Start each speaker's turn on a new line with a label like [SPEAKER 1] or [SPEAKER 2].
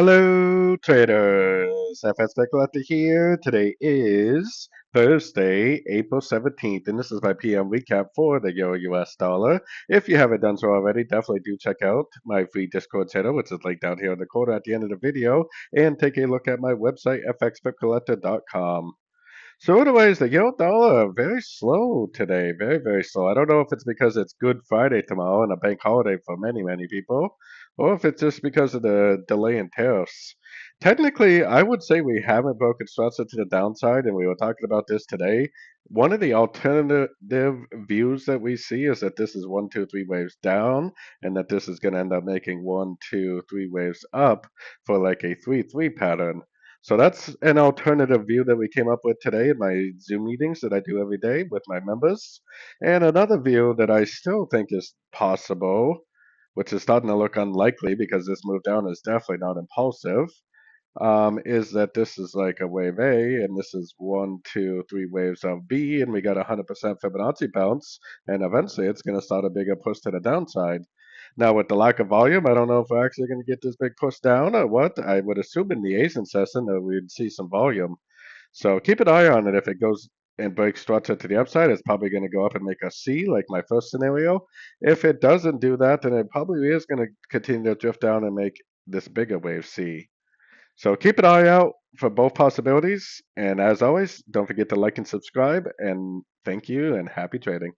[SPEAKER 1] Hello, traders. FX Pip Collector here. Today is Thursday, April 17th, and this is my PM recap for the Euro US dollar. If you haven't done so already, definitely do check out my free Discord channel, which is linked down here in the corner at the end of the video, and take a look at my website, fxpipcollector.com. So otherwise, the Euro dollar very slow today, very slow. I don't know if it's because it's Good Friday tomorrow and a bank holiday for many people, or if it's just because of the delay in tariffs. Technically, I would say we haven't broken structure to the downside, and we were talking about this today. One of the alternative views that we see is that this is one, two, three waves down, and that this is going to end up making one, two, three waves up for like a 3-3 pattern. So that's an alternative view that we came up with today in my Zoom meetings that I do every day with my members. And another view that I still think is possible, which is starting to look unlikely because this move down is definitely not impulsive, is that this is like a wave A, and this is one, two, three waves of B, and we got a 100% Fibonacci bounce, and eventually it's going to start a bigger push to the downside. Now, with the lack of volume, I don't know if we're actually going to get this big push down or what. I would assume in the Asian session that we'd see some volume. So keep an eye on it. If it goes and breaks structure to the upside, it's probably going to go up and make a C, like my first scenario. If it doesn't do that, then it probably is going to continue to drift down and make this bigger wave C. So keep an eye out for both possibilities. And as always, don't forget to like and subscribe. And thank you and happy trading.